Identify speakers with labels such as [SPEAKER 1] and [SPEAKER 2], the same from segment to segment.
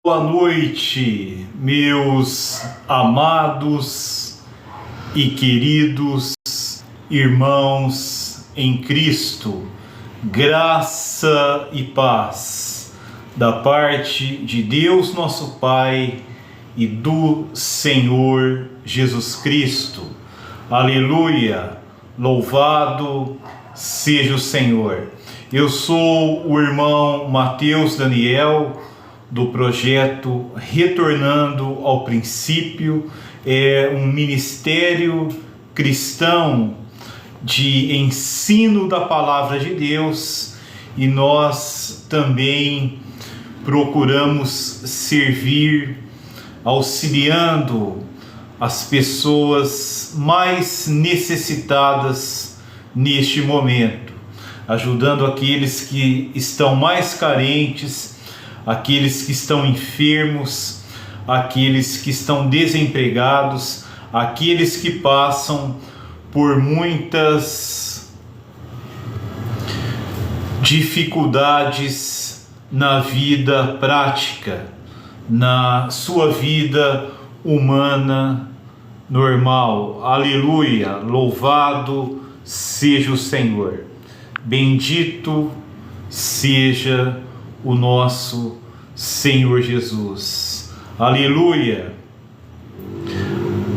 [SPEAKER 1] Boa noite, meus amados e queridos irmãos em Cristo, graça e paz da parte de Deus nosso Pai e do Senhor Jesus Cristo. Aleluia, louvado seja o Senhor. Eu sou o irmão Mateus Daniel, do projeto Retornando ao Princípio. É um ministério cristão de ensino da palavra de Deus, e nós também procuramos servir auxiliando as pessoas mais necessitadas neste momento, ajudando aqueles que estão mais carentes, aqueles que estão enfermos, aqueles que estão desempregados, aqueles que passam por muitas dificuldades na vida prática, na sua vida humana normal. Aleluia, louvado seja o Senhor. Bendito seja o nosso Senhor Jesus. Aleluia.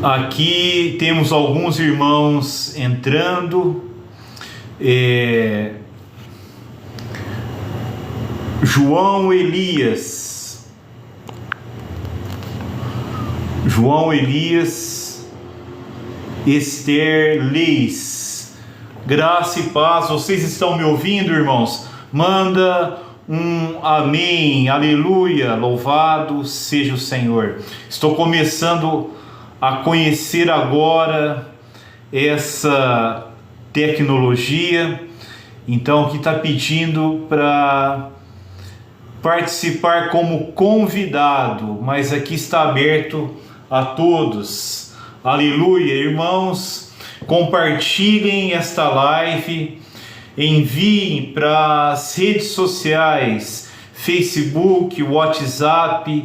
[SPEAKER 1] Aqui temos alguns irmãos entrando. João Elias, Esther Leis, graça e paz. Vocês estão me ouvindo, irmãos? Manda um amém, aleluia, louvado seja o Senhor. Estou começando a conhecer agora essa tecnologia, então que está pedindo para participar como convidado, mas aqui está aberto a todos. Aleluia, irmãos, compartilhem esta live, enviem para as redes sociais, Facebook, WhatsApp,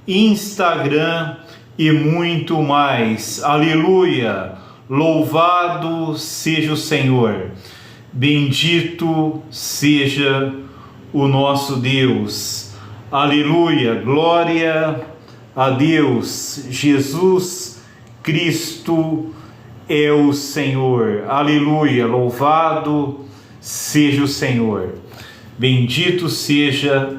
[SPEAKER 1] Instagram e muito mais. Aleluia, louvado seja o Senhor, bendito seja o nosso Deus. Aleluia, glória a Deus. Jesus Cristo é o Senhor. Aleluia, louvado seja o Senhor. Bendito seja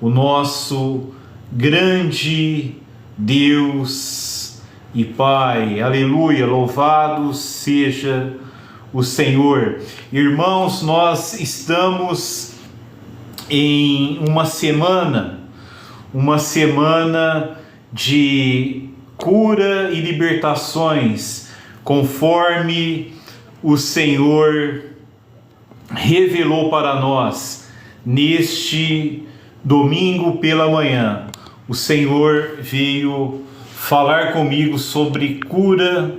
[SPEAKER 1] o nosso grande Deus e Pai. Aleluia, louvado seja o Senhor. Irmãos, nós estamos em uma semana de cura e libertações, conforme o Senhor revelou para nós neste domingo pela manhã. O Senhor veio falar comigo sobre cura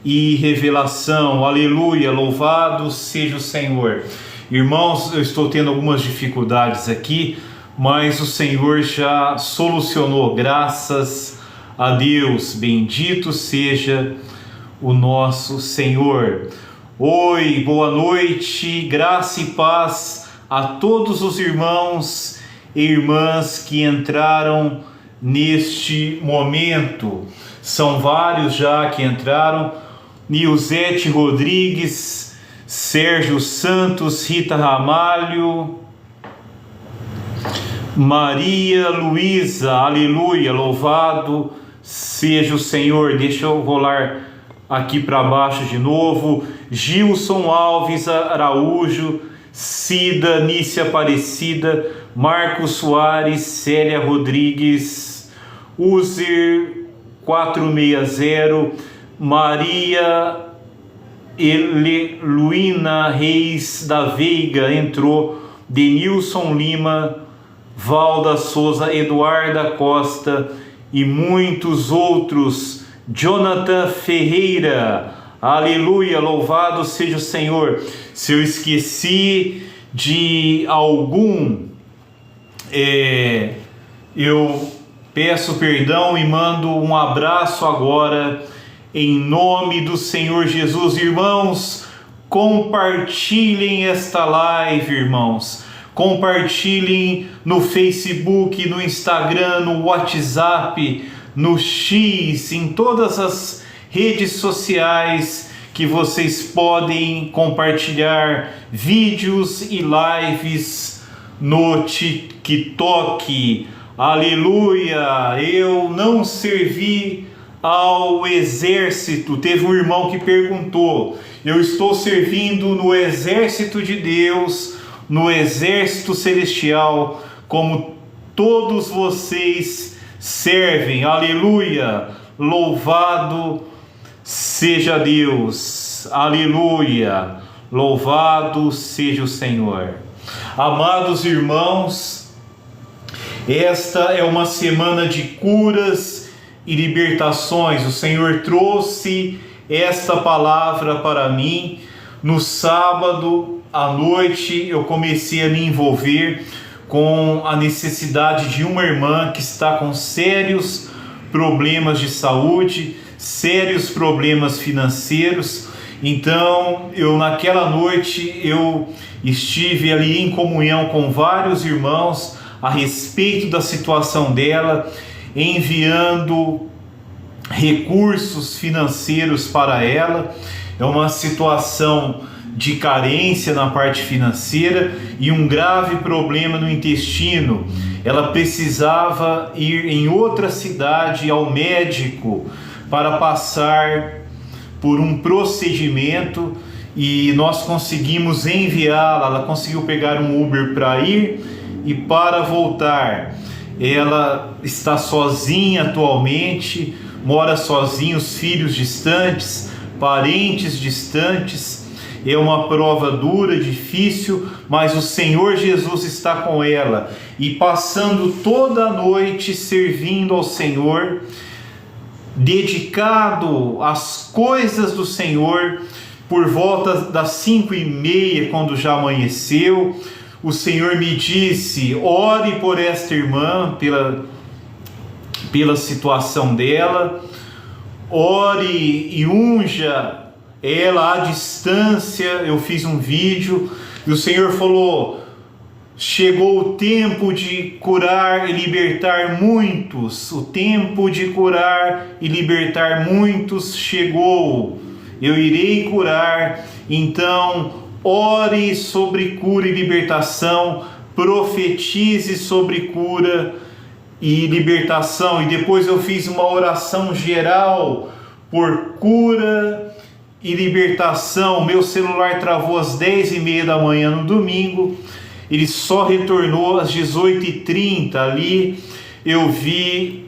[SPEAKER 1] e revelação. Aleluia, louvado seja o Senhor. Irmãos, eu estou tendo algumas dificuldades aqui, mas o Senhor já solucionou, graças a Deus. Bendito seja o nosso Senhor. Oi, boa noite, graça e paz a todos os irmãos e irmãs que entraram neste momento. São vários já que entraram: Nilzete Rodrigues, Sérgio Santos, Rita Ramalho, Maria Luísa, aleluia, louvado seja o Senhor. Deixa eu rolar aqui para baixo de novo. Gilson Alves Araújo, Cida, Nícia Aparecida, Marcos Soares, Célia Rodrigues, Uzer 460, Maria Luína Reis da Veiga entrou, Denilson Lima, Valda Souza, Eduarda Costa e muitos outros. Jonathan Ferreira, aleluia, louvado seja o Senhor. Se eu esqueci de algum, eu peço perdão e mando um abraço agora, em nome do Senhor Jesus. Irmãos, compartilhem esta live, irmãos. Compartilhem no Facebook, no Instagram, no WhatsApp, no X, em todas as redes sociais que vocês podem compartilhar vídeos e lives no TikTok. Aleluia! Eu não servi ao exército. Teve um irmão que perguntou. Eu estou servindo no exército de Deus, no exército celestial, como todos vocês servem. Aleluia! Louvado seja Deus. Aleluia! Louvado seja o Senhor. Amados irmãos, esta é uma semana de curas e libertações. O Senhor trouxe esta palavra para mim. No sábado à noite eu comecei a me envolver com a necessidade de uma irmã que está com sérios problemas de saúde, sérios problemas financeiros. Então, naquela noite eu estive ali em comunhão com vários irmãos a respeito da situação dela, enviando recursos financeiros para ela. É uma situação de carência na parte financeira e um grave problema no intestino. Ela precisava ir em outra cidade ao médico para passar por um procedimento e nós conseguimos enviá-la. Ela conseguiu pegar um Uber para ir e para voltar. Ela está sozinha atualmente, mora sozinha, os filhos distantes, parentes distantes. É uma prova dura, difícil, mas o Senhor Jesus está com ela e passando toda a noite servindo ao Senhor, dedicado às coisas do Senhor. Por volta das 5h30, quando já amanheceu, o Senhor me disse: ore por esta irmã, pela situação dela, ore e unja ela à distância. Eu fiz um vídeo e o Senhor falou: chegou o tempo de curar e libertar muitos. O tempo de curar e libertar muitos chegou. Eu irei curar. Então, ore sobre cura e libertação, profetize sobre cura e libertação. E depois eu fiz uma oração geral por cura e libertação. Meu celular travou às 10h30 da manhã no domingo. Ele só retornou às 18h30. Ali eu vi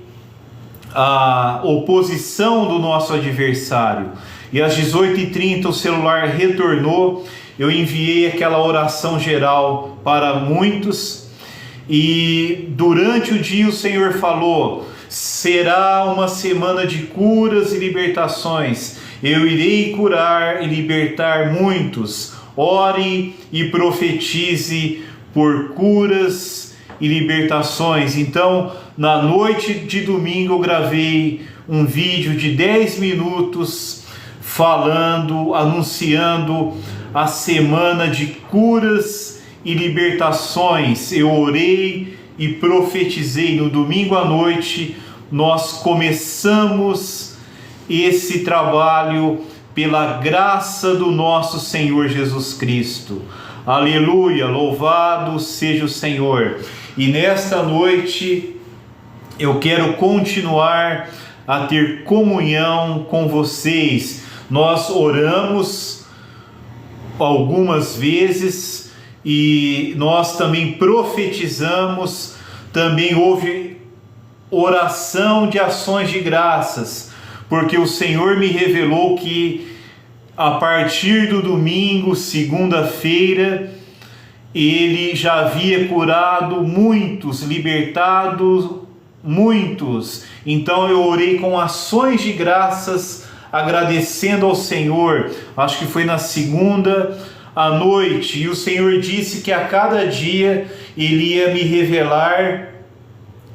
[SPEAKER 1] a oposição do nosso adversário. E às 18h30 o celular retornou. Eu enviei aquela oração geral para muitos. E durante o dia o Senhor falou: será uma semana de curas e libertações. Eu irei curar e libertar muitos. Ore e profetize por curas e libertações. Então, na noite de domingo, eu gravei um vídeo de 10 minutos falando, anunciando a semana de curas e libertações. Eu orei e profetizei. No domingo à noite, nós começamos esse trabalho pela graça do nosso Senhor Jesus Cristo. Aleluia, louvado seja o Senhor. E nesta noite eu quero continuar a ter comunhão com vocês. Nós oramos algumas vezes e nós também profetizamos. Também houve oração de ações de graças, porque o Senhor me revelou que a partir do domingo, segunda-feira, Ele já havia curado muitos, libertado muitos. Então eu orei com ações de graças, agradecendo ao Senhor. Acho que foi na segunda à noite, e o Senhor disse que a cada dia Ele ia me revelar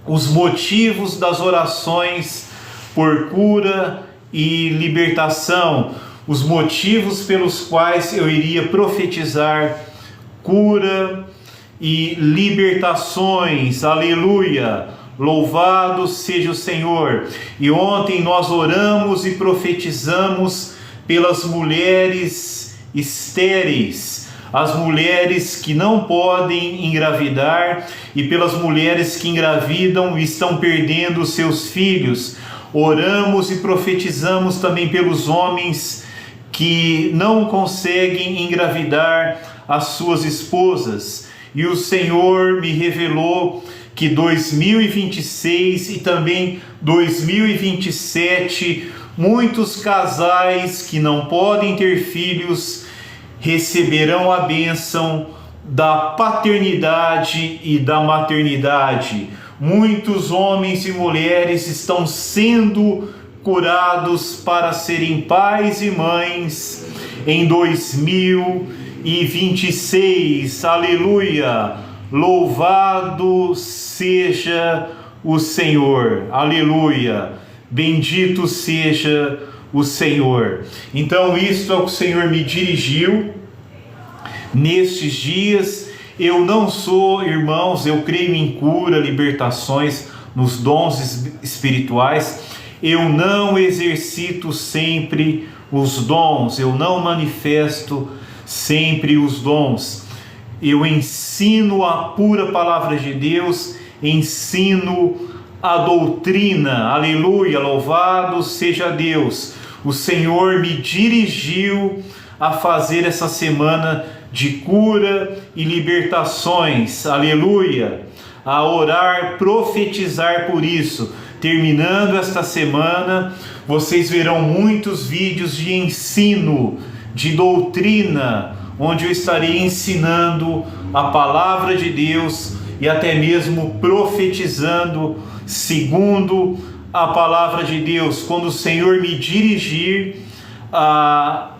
[SPEAKER 1] os motivos das orações por cura e libertação, os motivos pelos quais eu iria profetizar cura e libertações. Aleluia! Louvado seja o Senhor. E ontem nós oramos e profetizamos pelas mulheres estéreis, as mulheres que não podem engravidar e pelas mulheres que engravidam e estão perdendo seus filhos. Oramos e profetizamos também pelos homens que não conseguem engravidar as suas esposas. E o Senhor me revelou que 2026 e também 2027, muitos casais que não podem ter filhos receberão a bênção da paternidade e da maternidade. Muitos homens e mulheres estão sendo curados para serem pais e mães em 2026. Aleluia! Louvado seja o Senhor. Aleluia! Bendito seja o Senhor. Então, isto é o que o Senhor me dirigiu nestes dias. Eu não sou, irmãos, eu creio em cura, libertações, nos dons espirituais. Eu não exercito sempre os dons, eu não manifesto sempre os dons. Eu ensino a pura palavra de Deus, ensino a doutrina. Aleluia, louvado seja Deus. O Senhor me dirigiu a fazer essa semana de cura e libertações. Aleluia, a orar, profetizar por isso. Terminando esta semana, vocês verão muitos vídeos de ensino, de doutrina, onde eu estarei ensinando a palavra de Deus e até mesmo profetizando segundo a palavra de Deus. Quando o Senhor me dirigir a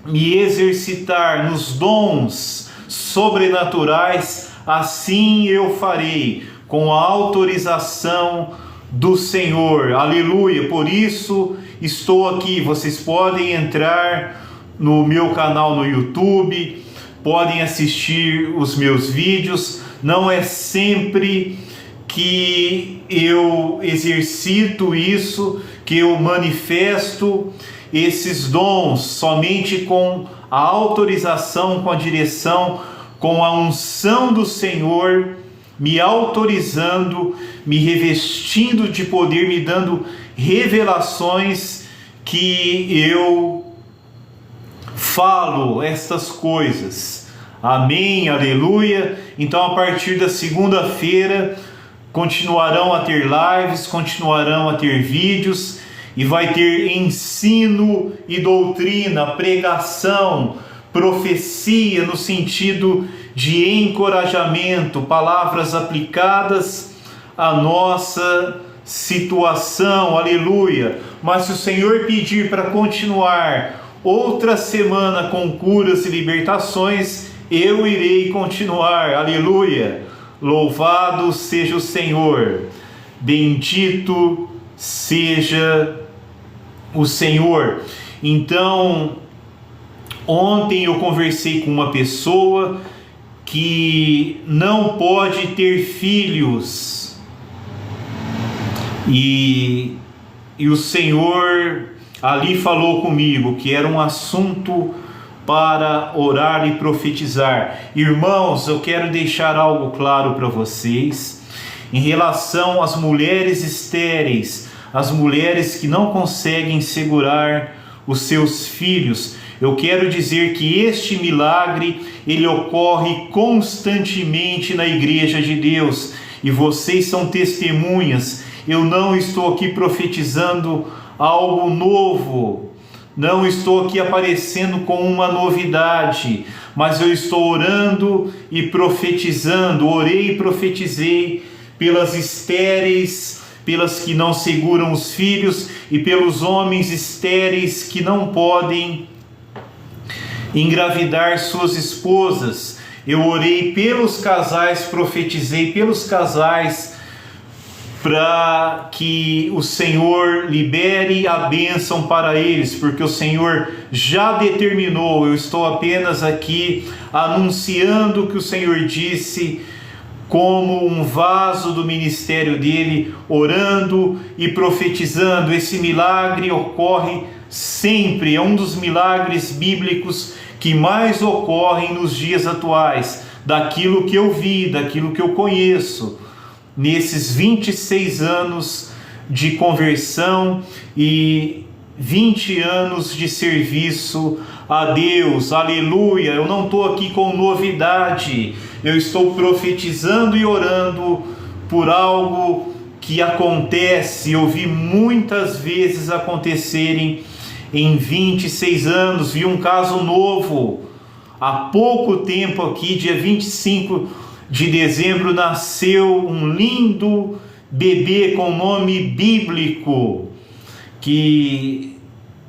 [SPEAKER 1] me exercitar nos dons sobrenaturais, assim eu farei, com a autorização do Senhor. Aleluia! Por isso estou aqui. Vocês podem entrar no meu canal no YouTube, podem assistir os meus vídeos. Não é sempre que eu exercito isso, que eu manifesto esses dons, somente com a autorização, com a direção, com a unção do Senhor, me autorizando, me revestindo de poder, me dando revelações, que eu falo estas coisas. Amém, aleluia. Então, a partir da segunda-feira continuarão a ter lives, continuarão a ter vídeos, e vai ter ensino e doutrina, pregação, profecia no sentido de encorajamento, palavras aplicadas à nossa situação. Aleluia. Mas se o Senhor pedir para continuar outra semana com curas e libertações, eu irei continuar. Aleluia. Louvado seja o Senhor. Bendito seja o Senhor. Então, ontem eu conversei com uma pessoa que não pode ter filhos, e o Senhor ali falou comigo que era um assunto para orar e profetizar. Irmãos, eu quero deixar algo claro para vocês em relação às mulheres estéreis, as mulheres que não conseguem segurar os seus filhos. Eu quero dizer que este milagre, ele ocorre constantemente na igreja de Deus, e vocês são testemunhas. Eu não estou aqui profetizando algo novo, não estou aqui aparecendo com uma novidade, mas eu estou orando e profetizando. Orei e profetizei pelas estéreis, pelas que não seguram os filhos, e pelos homens estéreis que não podem engravidar suas esposas. Eu orei pelos casais, profetizei pelos casais, para que o Senhor libere a bênção para eles, porque o Senhor já determinou. Eu estou apenas aqui anunciando o que o Senhor disse, como um vaso do ministério dele, orando e profetizando. Esse milagre ocorre sempre, é um dos milagres bíblicos que mais ocorrem nos dias atuais, daquilo que eu vi, daquilo que eu conheço, nesses 26 anos de conversão e 20 anos de serviço a Deus. Aleluia! Eu não estou aqui com novidade, eu estou profetizando e orando por algo que acontece, eu vi muitas vezes acontecerem em 26 anos. Vi um caso novo há pouco tempo aqui, dia 25 de dezembro, nasceu um lindo bebê com nome bíblico, que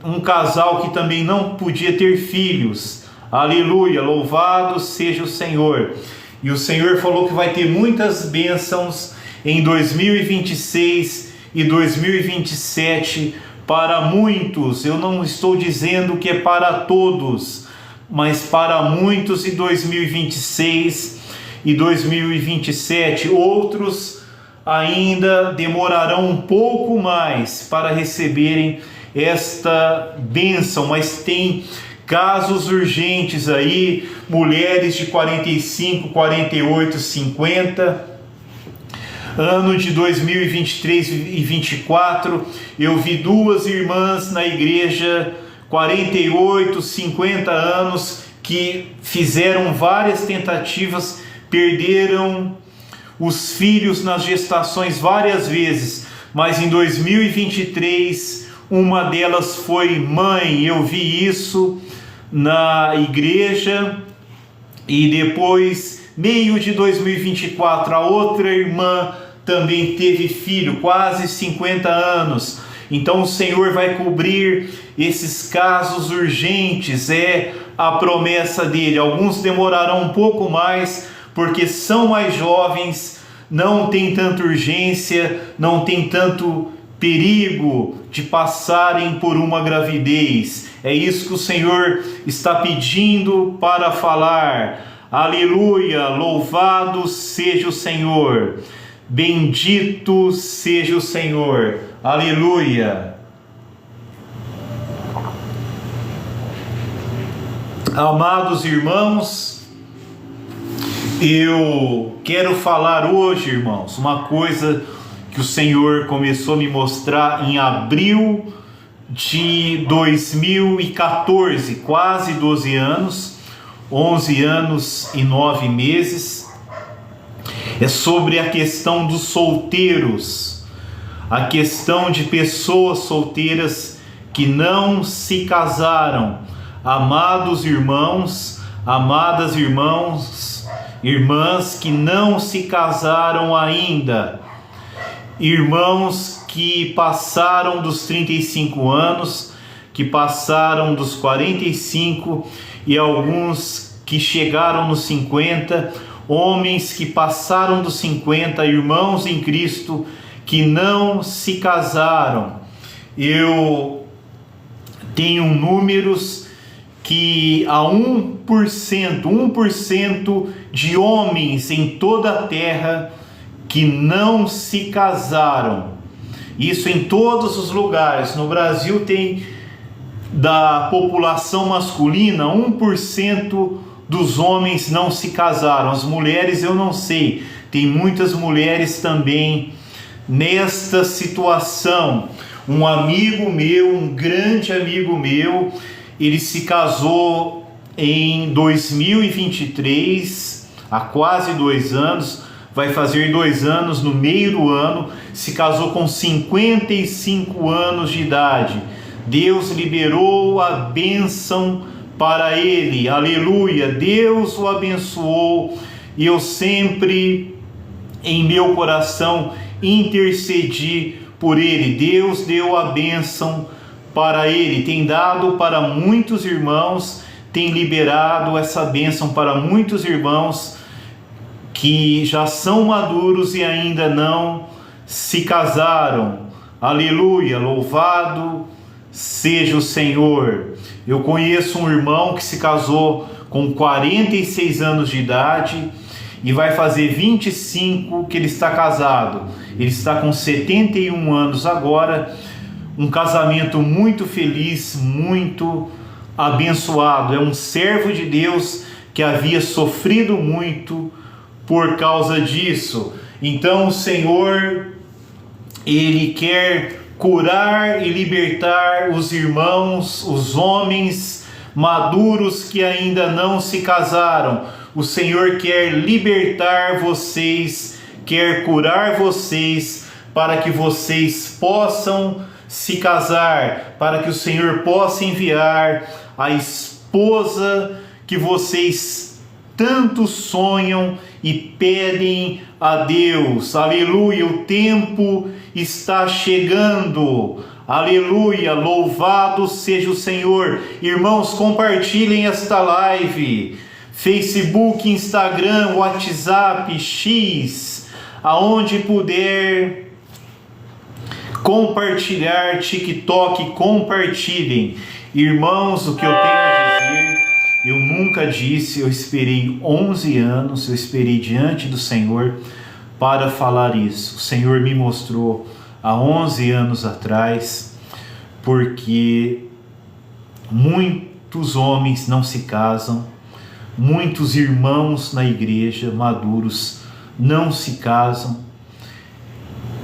[SPEAKER 1] um casal que também não podia ter filhos. Aleluia, louvado seja o Senhor. E o Senhor falou que vai ter muitas bênçãos em 2026 e 2027 para muitos. Eu não estou dizendo que é para todos, mas para muitos em 2026 e 2027. Outros ainda demorarão um pouco mais para receberem esta bênção, mas tem casos urgentes aí, mulheres de 45, 48, 50, ano de 2023 e 24, eu vi duas irmãs na igreja, 48, 50 anos, que fizeram várias tentativas, perderam os filhos nas gestações várias vezes, mas em 2023 uma delas foi mãe. Eu vi isso na igreja. E depois, meio de 2024, a outra irmã também teve filho, quase 50 anos. Então o Senhor vai cobrir esses casos urgentes, é a promessa dele. Alguns demorarão um pouco mais, porque são mais jovens, não tem tanta urgência, não tem tanto perigo de passarem por uma gravidez. É isso que o Senhor está pedindo para falar. Aleluia, louvado seja o Senhor, bendito seja o Senhor. Aleluia. Amados irmãos, eu quero falar hoje, irmãos, uma coisa que o Senhor começou a me mostrar em abril de 2014, quase 12 anos, 11 anos e 9 meses. É sobre a questão dos solteiros, a questão de pessoas solteiras que não se casaram. Amados irmãos, amadas irmãs que não se casaram ainda, irmãos que passaram dos 35 anos, que passaram dos 45 e alguns que chegaram nos 50, homens que passaram dos 50, irmãos em Cristo que não se casaram. Eu tenho números que há 1% de homens em toda a terra que não se casaram. Isso em todos os lugares. No Brasil tem, da população masculina, 1% dos homens não se casaram. As mulheres eu não sei, tem muitas mulheres também nesta situação. Um amigo meu, um grande amigo meu, ele se casou em 2023, há quase 2 anos, vai fazer 2 anos no meio do ano, se casou com 55 anos de idade. Deus liberou a bênção para ele, aleluia, Deus o abençoou, e eu sempre em meu coração intercedi por ele. Deus deu a bênção para ele, tem dado para muitos irmãos, tem liberado essa bênção para muitos irmãos que já são maduros e ainda não se casaram. Aleluia, louvado seja o Senhor. Eu conheço um irmão que se casou com 46 anos de idade e vai fazer 25 que ele está casado. Ele está com 71 anos agora, um casamento muito feliz, muito abençoado. É um servo de Deus que havia sofrido muito por causa disso. Então o Senhor, Ele quer curar e libertar os irmãos, os homens maduros que ainda não se casaram. O Senhor quer libertar vocês, quer curar vocês, para que vocês possam se casar, para que o Senhor possa enviar a esposa que vocês tanto sonham e pedem a Deus. Aleluia, o tempo está chegando. Aleluia, louvado seja o Senhor. Irmãos, compartilhem esta live. Facebook, Instagram, WhatsApp, X, aonde puder compartilhar, TikTok, compartilhem. Irmãos, o que eu tenho a dizer, eu nunca disse, eu esperei 11 anos, eu esperei diante do Senhor para falar isso. O Senhor me mostrou há 11 anos atrás, porque muitos homens não se casam, muitos irmãos na igreja maduros não se casam,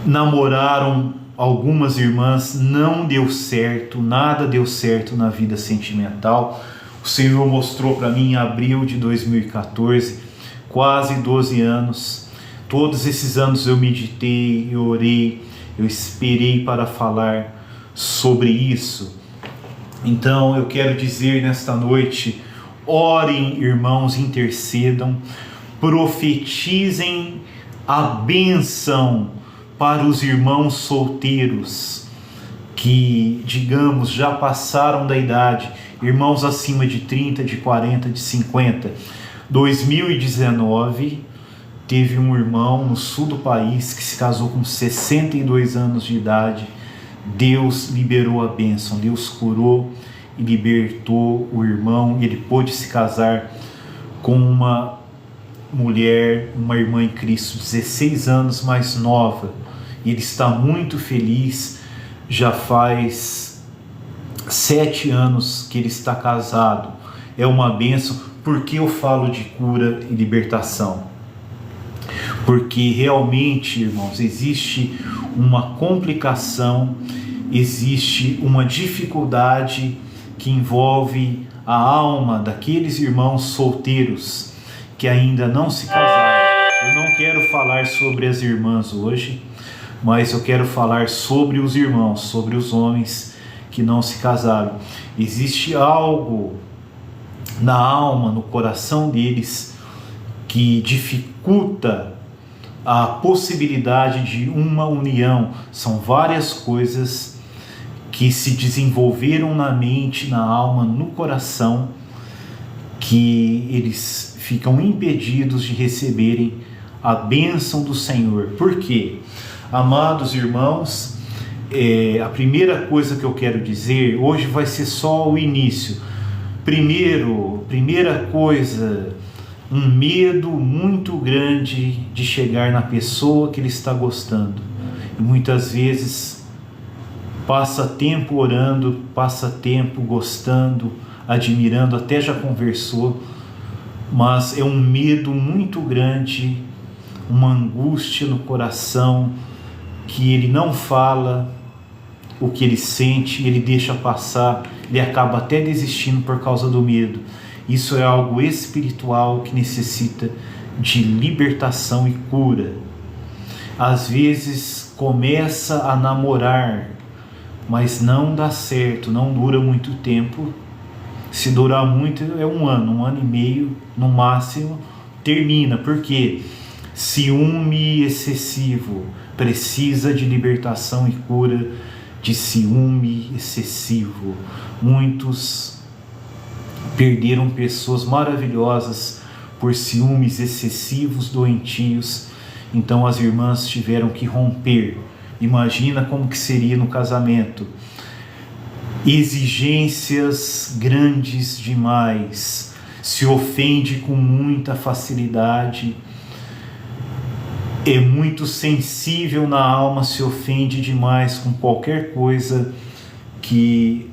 [SPEAKER 1] namoraram algumas irmãs, não deu certo, nada deu certo na vida sentimental. O Senhor mostrou para mim em abril de 2014, quase 12 anos. Todos esses anos eu meditei, eu orei, eu esperei para falar sobre isso. Então eu quero dizer nesta noite, orem, irmãos, intercedam, profetizem a bênção para os irmãos solteiros que, digamos, já passaram da idade, irmãos acima de 30, de 40, de 50. 2019, teve um irmão no sul do país que se casou com 62 anos de idade. Deus liberou a bênção, Deus curou e libertou o irmão, e ele pôde se casar com uma mulher, uma irmã em Cristo, 16 anos mais nova, e ele está muito feliz. Já faz 7 anos que ele está casado. É uma bênção. Por que eu falo de cura e libertação? Porque realmente, irmãos, existe uma complicação, existe uma dificuldade que envolve a alma daqueles irmãos solteiros que ainda não se casaram. Eu não quero falar sobre as irmãs hoje, mas eu quero falar sobre os irmãos, sobre os homens que não se casaram. Existe algo na alma, no coração deles, que dificulta a possibilidade de uma união. São várias coisas que se desenvolveram na mente, na alma, no coração, que eles ficam impedidos de receberem a bênção do Senhor. Por quê? Amados irmãos, a primeira coisa que eu quero dizer, hoje vai ser só o início. Primeira coisa, um medo muito grande de chegar na pessoa que ele está gostando. E muitas vezes passa tempo orando, passa tempo gostando, admirando, até já conversou, mas é um medo muito grande, uma angústia no coração, que ele não fala o que ele sente, ele deixa passar, ele acaba até desistindo por causa do medo. Isso é algo espiritual que necessita de libertação e cura. Às vezes começa a namorar, mas não dá certo, não dura muito tempo. Se durar muito é um ano e meio no máximo, termina. Por quê? Ciúme excessivo, precisa de libertação e cura de ciúme excessivo. Muitos perderam pessoas maravilhosas por ciúmes excessivos, doentios, Então as irmãs tiveram que romper. Imagina como que seria no casamento. Exigências grandes demais, se ofende com muita facilidade, é muito sensível na alma, se ofende demais com qualquer coisa que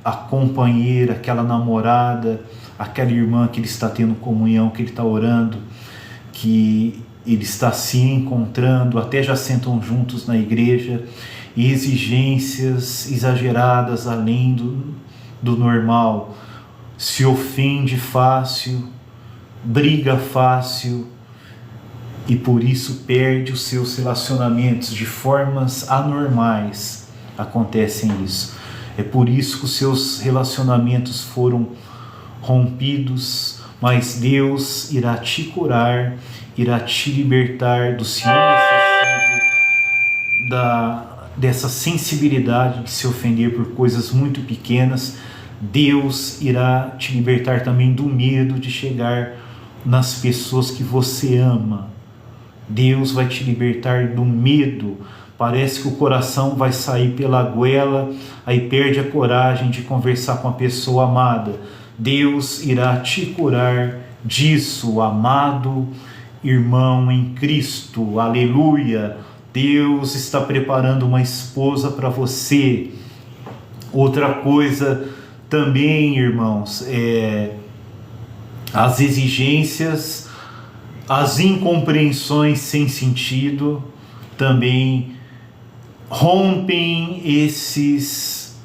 [SPEAKER 1] a companheira, aquela namorada, aquela irmã que ele está tendo comunhão, que ele está orando, que ele está se encontrando, até já sentam juntos na igreja, e exigências exageradas além do normal, se ofende fácil, briga fácil, e por isso perde os seus relacionamentos de formas anormais. Acontecem isso. É por isso que os seus relacionamentos foram rompidos, mas Deus irá te curar, irá te libertar do ciúme excessivo, dessa sensibilidade de se ofender por coisas muito pequenas. Deus irá te libertar também do medo de chegar nas pessoas que você ama. Deus vai te libertar do medo. Parece que o coração vai sair pela goela, aí perde a coragem de conversar com a pessoa amada. Deus irá te curar disso, amado irmão em Cristo. Aleluia! Deus está preparando uma esposa para você. Outra coisa também, irmãos, as exigências, as incompreensões sem sentido também rompem esses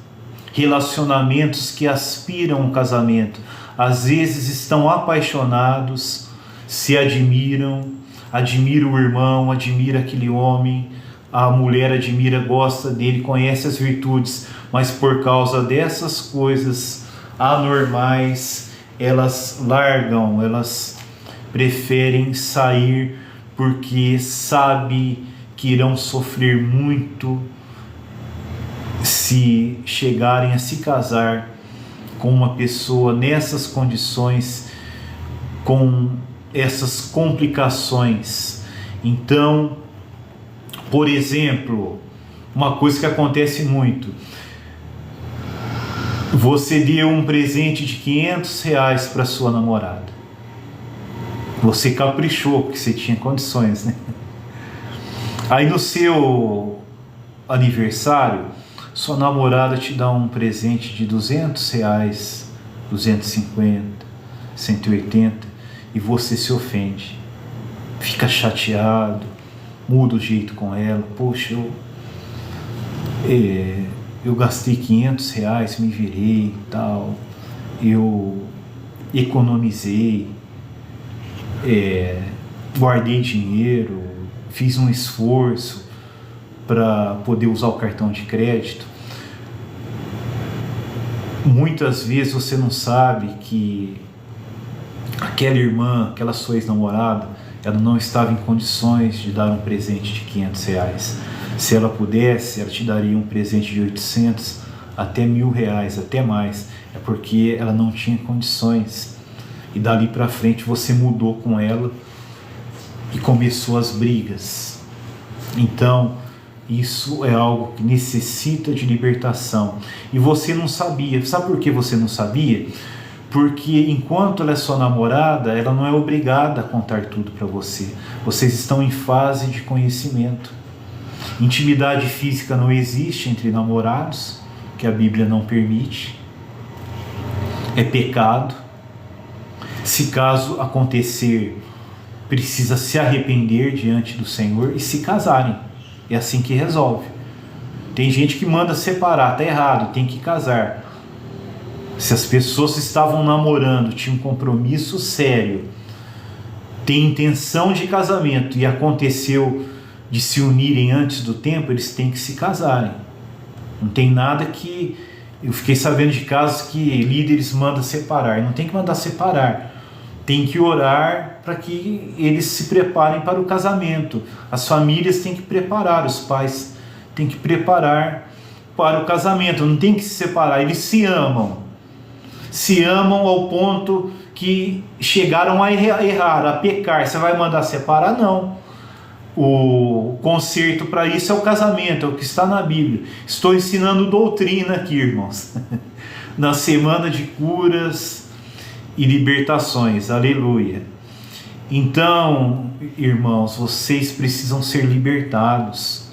[SPEAKER 1] relacionamentos que aspiram ao casamento. Às vezes estão apaixonados, se admiram, admira o irmão, admira aquele homem, a mulher admira, gosta dele, conhece as virtudes, mas por causa dessas coisas anormais, elas largam, elas preferem sair porque sabe que irão sofrer muito se chegarem a se casar com uma pessoa nessas condições, com essas complicações. Então, por exemplo, uma coisa que acontece muito: você deu um presente de R$500 para sua namorada. Você caprichou porque você tinha condições, né? Aí no seu aniversário, sua namorada te dá um presente de R$200, 250, 180, e você se ofende, fica chateado, muda o jeito com ela. Poxa, eu gastei R$500, me virei e tal, eu economizei, guardei dinheiro, fiz um esforço para poder usar o cartão de crédito. Muitas vezes você não sabe que aquela irmã, aquela sua ex-namorada, ela não estava em condições de dar um presente de R$500. Se ela pudesse, ela te daria um presente de 800 até R$1.000, até mais. É porque ela não tinha condições. E dali para frente você mudou com ela e começou as brigas. Então, isso é algo que necessita de libertação. E você não sabia. Sabe por que você não sabia? Porque enquanto ela é sua namorada, ela não é obrigada a contar tudo para você. Vocês estão em fase de conhecimento. Intimidade física não existe entre namorados, que a Bíblia não permite. É pecado. Se caso acontecer, precisa se arrepender diante do Senhor e se casarem. É assim que resolve. Tem gente que manda separar, está errado, tem que casar. Se as pessoas estavam namorando, tinham um compromisso sério, têm intenção de casamento e aconteceu de se unirem antes do tempo, eles têm que se casarem. Não tem nada que... Eu fiquei sabendo de casos que líderes mandam separar. Não tem que mandar separar. Tem que orar para que eles se preparem para o casamento. As famílias têm que preparar, os pais têm que preparar para o casamento. Não tem que se separar, eles se amam. Se amam ao ponto que chegaram a errar, a pecar. Você vai mandar separar? Não. O conserto para isso é o casamento, é o que está na Bíblia. Estou ensinando doutrina aqui, irmãos, na semana de curas e libertações, aleluia. Então, irmãos, vocês precisam ser libertados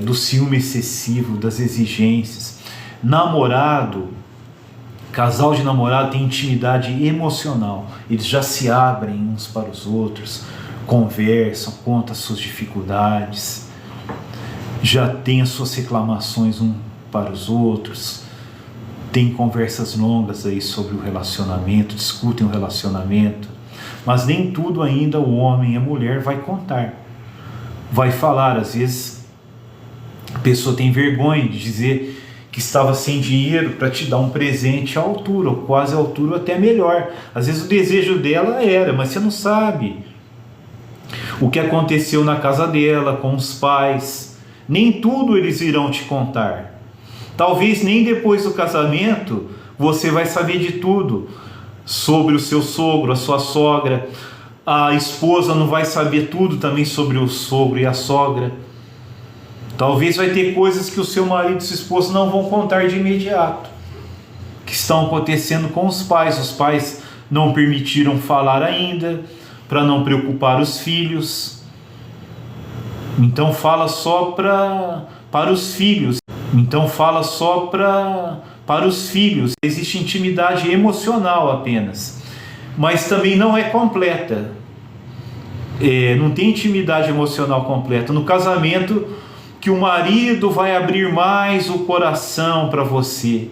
[SPEAKER 1] do ciúme excessivo, das exigências. Casal de namorado tem intimidade emocional, eles já se abrem uns para os outros, conversam, contam as suas dificuldades, já têm as suas reclamações um para os outros, tem conversas longas aí sobre o relacionamento, discutem o relacionamento, mas nem tudo ainda o homem e a mulher vai contar, vai falar. Às vezes a pessoa tem vergonha de dizer que estava sem dinheiro para te dar um presente à altura, ou quase à altura, ou até melhor. Às vezes o desejo dela era, mas você não sabe o que aconteceu na casa dela, com os pais. Nem tudo eles irão te contar. Talvez nem depois do casamento você vai saber de tudo sobre o seu sogro, a sua sogra. A esposa não vai saber tudo também sobre o sogro e a sogra. Talvez vai ter coisas que o seu marido e sua esposa não vão contar de imediato, que estão acontecendo com os pais. Os pais não permitiram falar ainda, para não preocupar os filhos. Então fala só para os filhos. Para os filhos. Existe intimidade emocional apenas, mas também não é completa. Não tem intimidade emocional completa. No casamento, que o marido vai abrir mais o coração para você.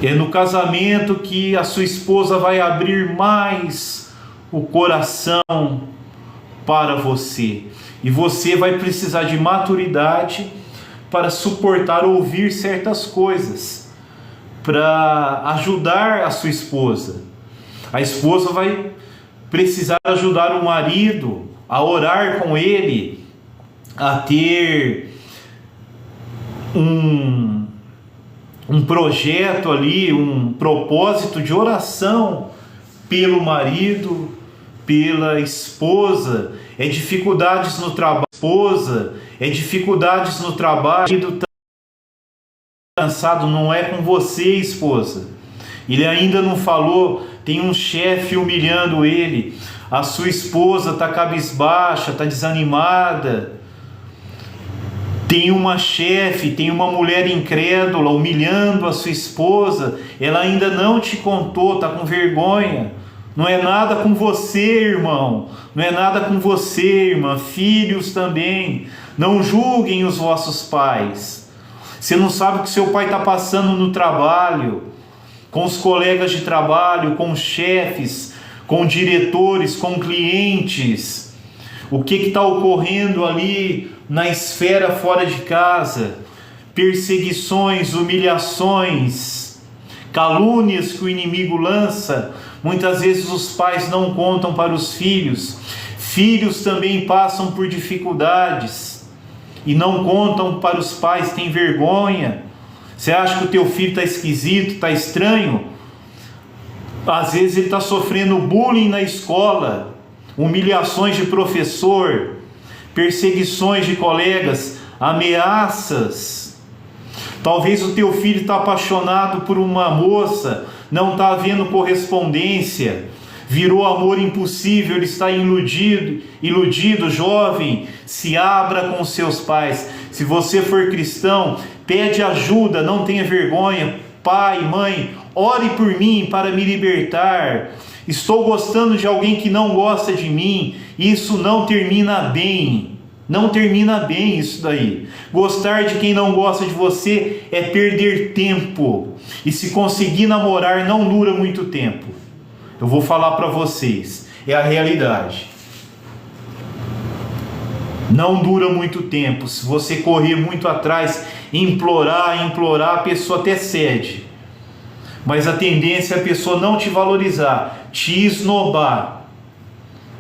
[SPEAKER 1] É no casamento que a sua esposa vai abrir mais o coração para você. E você vai precisar de maturidade para suportar ouvir certas coisas, para ajudar a sua esposa. A esposa vai precisar ajudar o marido a orar com ele, a ter um projeto ali, um propósito de oração pelo marido, pela esposa. Dificuldades no trabalho, dificuldades no trabalho. O marido está cansado, não é com você, esposa. Ele ainda não falou, tem um chefe humilhando ele. A sua esposa está cabisbaixa, está desanimada. Tem uma chefe, tem uma mulher incrédula humilhando a sua esposa. Ela ainda não te contou, está com vergonha. Não é nada com você, irmão. Não é nada com você, irmã. Filhos também. Não julguem os vossos pais. Você não sabe o que seu pai está passando no trabalho, com os colegas de trabalho, com os chefes, com diretores, com clientes. O que está ocorrendo ali na esfera fora de casa? Perseguições, humilhações, calúnias que o inimigo lança. Muitas vezes os pais não contam para os filhos. Filhos também passam por dificuldades e não contam para os pais, têm vergonha. Você acha que o teu filho está esquisito, está estranho? Às vezes ele está sofrendo bullying na escola, humilhações de professor, perseguições de colegas, ameaças. Talvez o teu filho está apaixonado por uma moça, não está havendo correspondência, virou amor impossível, ele está iludido, jovem. Se abra com seus pais. Se você for cristão, pede ajuda, não tenha vergonha. Pai, mãe, ore por mim para me libertar. Estou gostando de alguém que não gosta de mim. Isso não termina bem. Não termina bem isso daí. Gostar de quem não gosta de você é perder tempo. E se conseguir namorar, não dura muito tempo. Eu vou falar para vocês. É a realidade. Não dura muito tempo. Se você correr muito atrás, implorar, a pessoa até cede. Mas a tendência é a pessoa não te valorizar, te esnobar.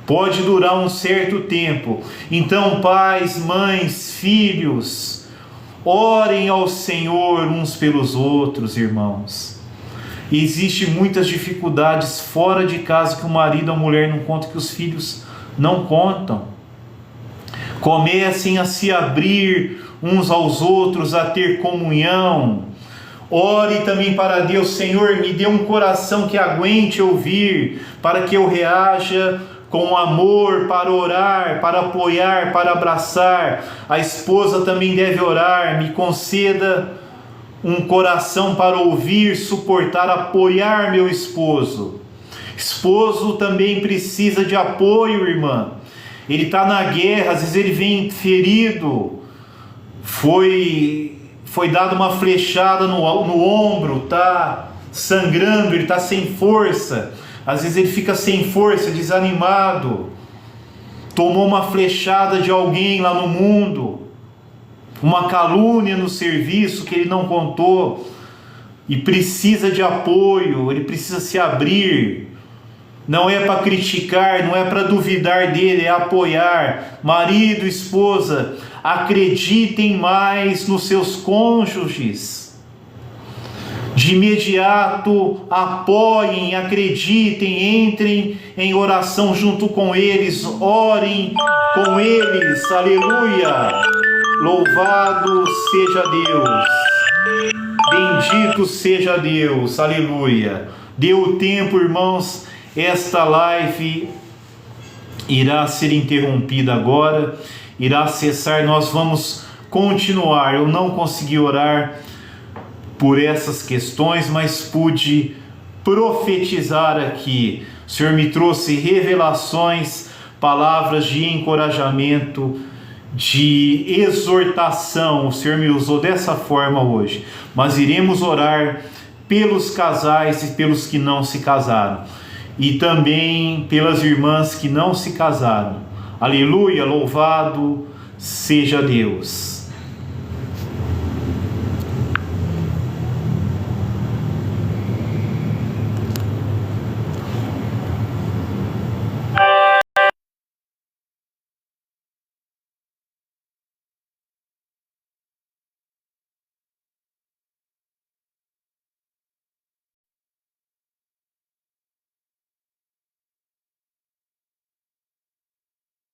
[SPEAKER 1] Pode durar um certo tempo. Então, pais, mães, filhos, orem ao Senhor uns pelos outros, irmãos. Existem muitas dificuldades fora de casa que o marido ou a mulher não conta, que os filhos não contam. Comecem a se abrir uns aos outros, a ter comunhão. Ore também para Deus: Senhor, me dê um coração que aguente ouvir, para que eu reaja com amor, para orar, para apoiar, para abraçar. A esposa também deve orar: me conceda um coração para ouvir, suportar, apoiar meu esposo. Esposo também precisa de apoio, irmã. Ele está na guerra, às vezes ele vem ferido, foi dada uma flechada no ombro, está sangrando, ele está sem força. Às vezes ele fica sem força, desanimado. Tomou uma flechada de alguém lá no mundo, uma calúnia no serviço que ele não contou, e precisa de apoio, ele precisa se abrir. Não é para criticar, não é para duvidar dele, é apoiar. Marido, esposa, acreditem mais nos seus cônjuges. De imediato, apoiem, acreditem, entrem em oração junto com eles, orem com eles. Aleluia! Louvado seja Deus! Bendito seja Deus! Aleluia! Deu o tempo, irmãos. Esta live irá ser interrompida agora, irá cessar. Nós vamos continuar. Eu não consegui orar por essas questões, mas pude profetizar aqui. O Senhor me trouxe revelações, palavras de encorajamento, de exortação. O Senhor me usou dessa forma hoje. Mas iremos orar pelos casais e pelos que não se casaram, e também pelas irmãs que não se casaram. Aleluia, louvado seja Deus.